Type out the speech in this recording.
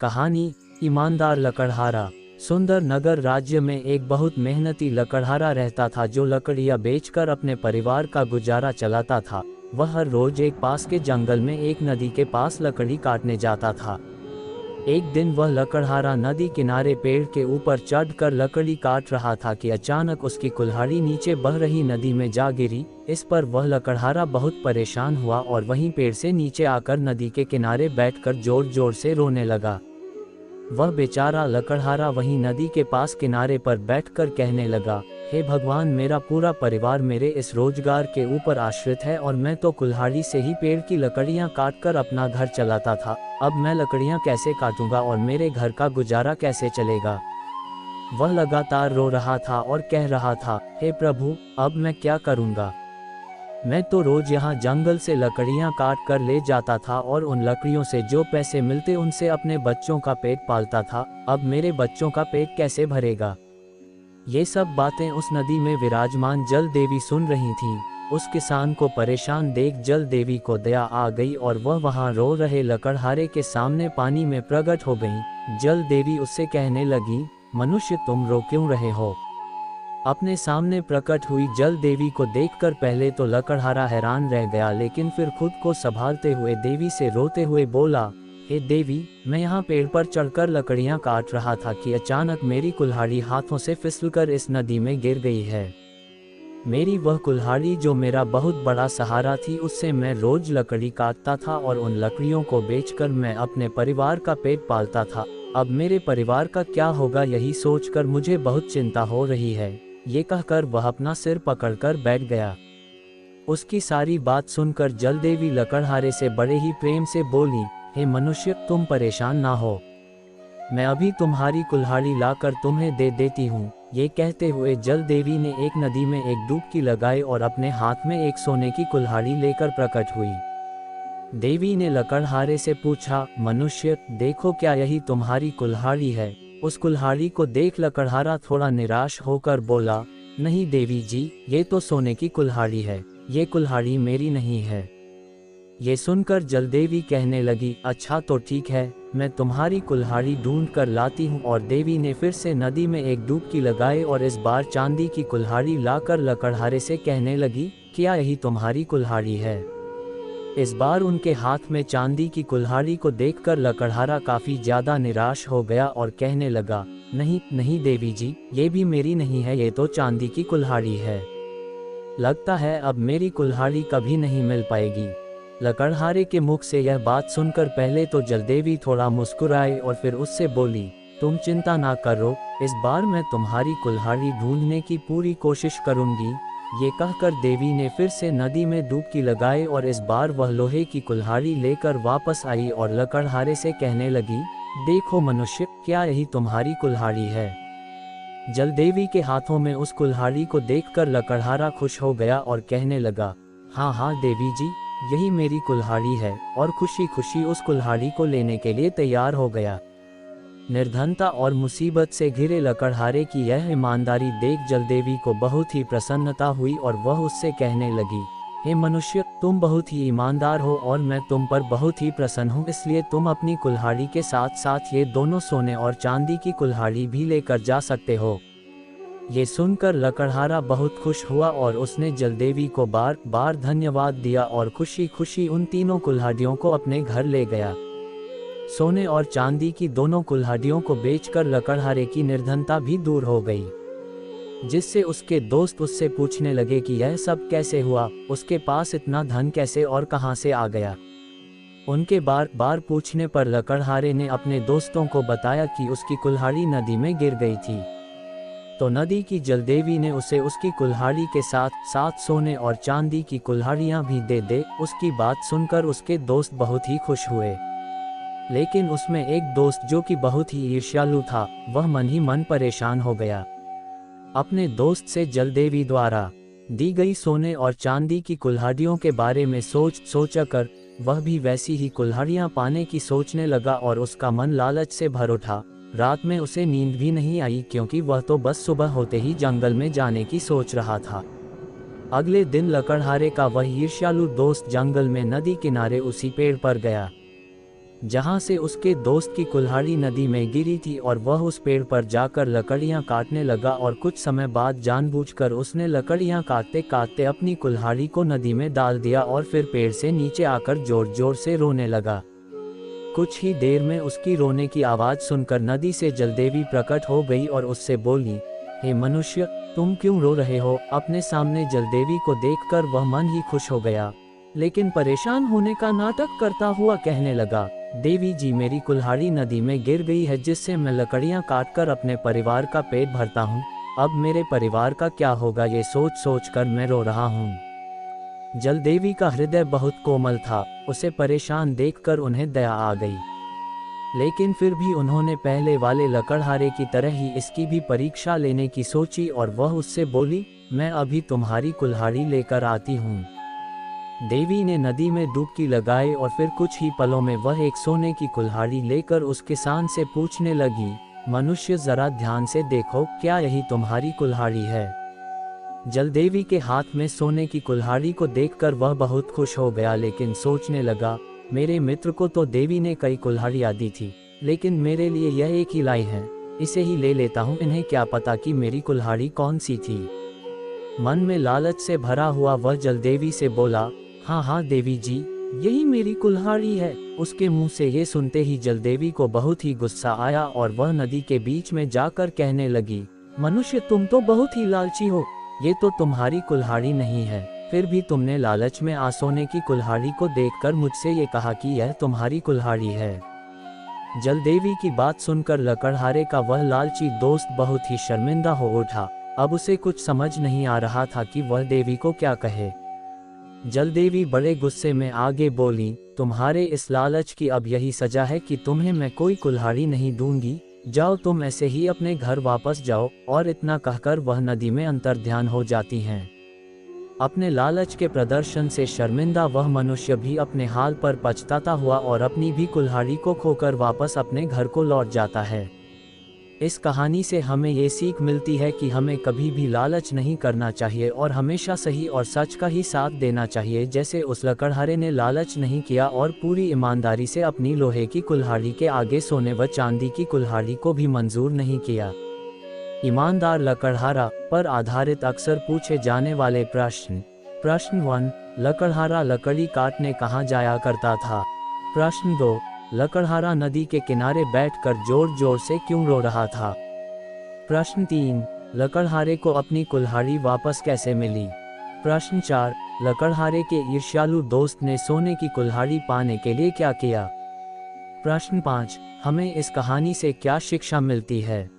कहानी ईमानदार लकड़हारा। सुंदर नगर राज्य में एक बहुत मेहनती लकड़हारा रहता था जो लकड़ियां बेचकर अपने परिवार का गुजारा चलाता था। वह हर रोज एक पास के जंगल में एक नदी के पास लकड़ी काटने जाता था। एक दिन वह लकड़हारा नदी किनारे पेड़ के ऊपर चढ़कर लकड़ी काट रहा था कि अचानक उसकी कुल्हाड़ी नीचे बह रही नदी में जा गिरी। इस पर वह लकड़हारा बहुत परेशान हुआ और वहीं पेड़ से नीचे आकर नदी के किनारे बैठकर जोर जोर से रोने लगा। वह बेचारा लकड़हारा वहीं नदी के पास किनारे पर बैठकर कहने लगा, हे भगवान, मेरा पूरा परिवार मेरे इस रोजगार के ऊपर आश्रित है और मैं तो कुल्हाड़ी से ही पेड़ की लकड़ियां काटकर अपना घर चलाता था। अब मैं लकड़ियां कैसे काटूंगा और मेरे घर का गुजारा कैसे चलेगा। वह लगातार रो रहा था और कह रहा था, हे प्रभु, अब मैं क्या करूंगा। मैं तो रोज यहाँ जंगल से लकड़ियाँ काट कर ले जाता था और उन लकड़ियों से जो पैसे मिलते उनसे अपने बच्चों का पेट पालता था। अब मेरे बच्चों का पेट कैसे भरेगा। ये सब बातें उस नदी में विराजमान जल देवी सुन रही थीं। उस किसान को परेशान देख जल देवी को दया आ गई और वह वहाँ रो रहे लकड़हारे के सामने पानी में प्रकट हो गई। जल देवी उससे कहने लगी, मनुष्य, तुम रो क्यों रहे हो। अपने सामने प्रकट हुई जल देवी को देखकर पहले तो लकड़हारा हैरान रह गया, लेकिन फिर खुद को संभालते हुए देवी से रोते हुए बोला, हे देवी, मैं यहाँ पेड़ पर चढ़कर लकड़ियाँ काट रहा था कि अचानक मेरी कुल्हाड़ी हाथों से फिसलकर इस नदी में गिर गई है। मेरी वह कुल्हाड़ी जो मेरा बहुत बड़ा सहारा थी, उससे मैं रोज लकड़ी काटता था और उन लकड़ियों को बेचकर मैं अपने परिवार का पेट पालता था। अब मेरे परिवार का क्या होगा, यही सोचकर मुझे बहुत चिंता हो रही है। ये कहकर वह अपना सिर पकड़कर बैठ गया। उसकी सारी बात सुनकर जल देवी लकड़हारे से बड़े ही प्रेम से बोली, हे मनुष्य, तुम परेशान ना हो, मैं अभी तुम्हारी कुल्हाड़ी लाकर तुम्हें दे देती हूँ। ये कहते हुए जल देवी ने एक नदी में एक डुबकी लगाई और अपने हाथ में एक सोने की कुल्हाड़ी लेकर प्रकट हुई। देवी ने लकड़हारे से पूछा, मनुष्य, देखो, क्या यही तुम्हारी कुल्हाड़ी है। उस कुल्हाड़ी को देख लकड़हारा थोड़ा निराश होकर बोला, नहीं देवी जी, ये तो सोने की कुल्हाड़ी है, ये कुल्हाड़ी मेरी नहीं है। ये सुनकर जलदेवी कहने लगी, अच्छा तो ठीक है, मैं तुम्हारी कुल्हाड़ी ढूंढ कर लाती हूँ। और देवी ने फिर से नदी में एक डुबकी लगाई और इस बार चांदी की कुल्हाड़ी लाकर लकड़हारे से कहने लगी, क्या यही तुम्हारी कुल्हाड़ी है। इस बार उनके हाथ में चांदी की कुल्हाड़ी को देखकर लकड़हारा काफी ज्यादा निराश हो गया और कहने लगा, नहीं नहीं देवी जी, ये भी मेरी नहीं है, ये तो चांदी की कुल्हाड़ी है। लगता है अब मेरी कुल्हाड़ी कभी नहीं मिल पाएगी। लकड़हारे के मुख से यह बात सुनकर पहले तो जलदेवी थोड़ा मुस्कुराई और फिर उससे बोली, तुम चिंता ना करो, इस बार मैं तुम्हारी कुल्हाड़ी ढूंढने की पूरी कोशिश करूंगी। ये कहकर देवी ने फिर से नदी में डुबकी लगाई और इस बार वह लोहे की कुल्हाड़ी लेकर वापस आई और लकड़हारे से कहने लगी, देखो मनुष्य, क्या यही तुम्हारी कुल्हाड़ी है। जलदेवी के हाथों में उस कुल्हाड़ी को देखकर लकड़हारा खुश हो गया और कहने लगा, हाँ हाँ देवी जी, यही मेरी कुल्हाड़ी है, और खुशी खुशी उस कुल्हाड़ी को लेने के लिए तैयार हो गया। निर्धनता और मुसीबत से घिरे लकड़हारे की यह ईमानदारी देख जलदेवी को बहुत ही प्रसन्नता हुई और वह उससे कहने लगी, हे मनुष्य, तुम बहुत ही ईमानदार हो और मैं तुम पर बहुत ही प्रसन्न हूँ, इसलिए तुम अपनी कुल्हाड़ी के साथ साथ ये दोनों सोने और चांदी की कुल्हाड़ी भी लेकर जा सकते हो। ये सुनकर लकड़हारा बहुत खुश हुआ और उसने जलदेवी को बार बार धन्यवाद दिया और खुशी खुशी उन तीनों कुल्हाड़ियों को अपने घर ले गया। सोने और चांदी की दोनों कुल्हाड़ियों को बेचकर लकड़हारे की निर्धनता भी दूर हो गई, जिससे उसके दोस्त उससे पूछने लगे कि यह सब कैसे हुआ, उसके पास इतना धन कैसे और कहां से आ गया। उनके बार बार पूछने पर लकड़हारे ने अपने दोस्तों को बताया कि उसकी कुल्हाड़ी नदी में गिर गई थी। तो नदी की जलदेवी ने उसे उसकी कुल्हाड़ी के साथ साथ सोने और चांदी की कुल्हाड़ियां भी दे। उसकी बात सुनकर उसके दोस्त बहुत ही खुश हुए, लेकिन उसमें एक दोस्त जो कि बहुत ही ईर्ष्यालु था, वह मन ही मन परेशान हो गया। अपने दोस्त से जलदेवी द्वारा दी गई सोने और चांदी की कुल्हाड़ियों के बारे में सोचकर वह भी वैसी ही कुल्हाड़ियां पाने की सोचने लगा और उसका मन लालच से भर उठा। रात में उसे नींद भी नहीं आई, क्योंकि वह तो बस सुबह होते ही जंगल में जाने की सोच रहा था। अगले दिन लकड़हारे का वह ईर्ष्यालु दोस्त जंगल में नदी किनारे उसी पेड़ पर गया। जहां से उसके दोस्त की कुल्हाड़ी नदी में गिरी थी और वह उस पेड़ पर जाकर लकड़ियां काटने लगा और कुछ समय बाद जानबूझकर उसने लकड़ियां काटते काटते अपनी कुल्हाड़ी को नदी में डाल दिया और फिर पेड़ से नीचे आकर जोर जोर से रोने लगा। कुछ ही देर में उसकी रोने की आवाज़ सुनकर नदी से जलदेवी प्रकट हो गई और उससे बोली, हे मनुष्य, तुम क्यों रो रहे हो? अपने सामने जलदेवी को देखकर वह मन ही खुश हो गया, लेकिन परेशान होने का नाटक करता हुआ कहने लगा, देवी जी, मेरी कुल्हाड़ी नदी में गिर गई है जिससे मैं लकड़ियां काटकर अपने परिवार का पेट भरता हूँ। अब मेरे परिवार का क्या होगा, ये सोच सोच कर मैं रो रहा हूँ। जलदेवी का हृदय बहुत कोमल था, उसे परेशान देखकर उन्हें दया आ गई, लेकिन फिर भी उन्होंने पहले वाले लकड़हारे की तरह ही इसकी भी परीक्षा लेने की सोची और वह उससे बोली, मैं अभी तुम्हारी कुल्हाड़ी लेकर आती हूँ। देवी ने नदी में डुबकी लगाई और फिर कुछ ही पलों में वह एक सोने की कुल्हाड़ी लेकर उस किसान से पूछने लगी, मनुष्य, जरा ध्यान से देखो, क्या यही तुम्हारी कुल्हाड़ी है? जलदेवी के हाथ में सोने की कुल्हाड़ी को देखकर वह बहुत खुश हो गया, लेकिन सोचने लगा, मेरे मित्र को तो देवी ने कई कुल्हाड़ियाँ दी थी, लेकिन मेरे लिए यह एक ही लाई है, इसे ही ले लेता हूँ, इन्हें क्या पता कि मेरी कुल्हाड़ी कौन सी थी। मन में लालच से भरा हुआ वह जलदेवी से बोला, हाँ हाँ देवी जी, यही मेरी कुल्हाड़ी है। उसके मुंह से ये सुनते ही जलदेवी को बहुत ही गुस्सा आया और वह नदी के बीच में जाकर कहने लगी, मनुष्य, तुम तो बहुत ही लालची हो, ये तो तुम्हारी कुल्हाड़ी नहीं है, फिर भी तुमने लालच में सोने की कुल्हाड़ी को देखकर मुझसे ये कहा कि यह तुम्हारी कुल्हाड़ी है। जलदेवी की बात सुनकर लकड़हारे का वह लालची दोस्त बहुत ही शर्मिंदा हो उठा। अब उसे कुछ समझ नहीं आ रहा था कि वह देवी को क्या कहे। जलदेवी बड़े गुस्से में आगे बोली, तुम्हारे इस लालच की अब यही सजा है कि तुम्हें मैं कोई कुल्हाड़ी नहीं दूंगी, जाओ तुम ऐसे ही अपने घर वापस जाओ। और इतना कहकर वह नदी में अंतर्ध्यान हो जाती हैं। अपने लालच के प्रदर्शन से शर्मिंदा वह मनुष्य भी अपने हाल पर पछताता हुआ और अपनी भी कुल्हाड़ी को खोकर वापस अपने घर को लौट जाता है। इस कहानी से हमें ये सीख मिलती है कि हमें कभी भी लालच नहीं करना चाहिए और हमेशा सही और सच का ही साथ देना चाहिए, जैसे उस लकड़हारे ने लालच नहीं किया और पूरी ईमानदारी से अपनी लोहे की कुल्हाड़ी के आगे सोने व चांदी की कुल्हाड़ी को भी मंजूर नहीं किया। ईमानदार लकड़हारा पर आधारित अक्सर पूछे जाने वाले प्रश्न। प्रश्न 1, लकड़हारा लकड़ी काटने कहाँ जाया करता था? प्रश्न 2, लकड़हारा नदी के किनारे बैठकर जोर जोर से क्यों रो रहा था? प्रश्न 3, लकड़हारे को अपनी कुल्हाड़ी वापस कैसे मिली? प्रश्न 4, लकड़हारे के ईर्ष्यालु दोस्त ने सोने की कुल्हाड़ी पाने के लिए क्या किया? प्रश्न 5, हमें इस कहानी से क्या शिक्षा मिलती है?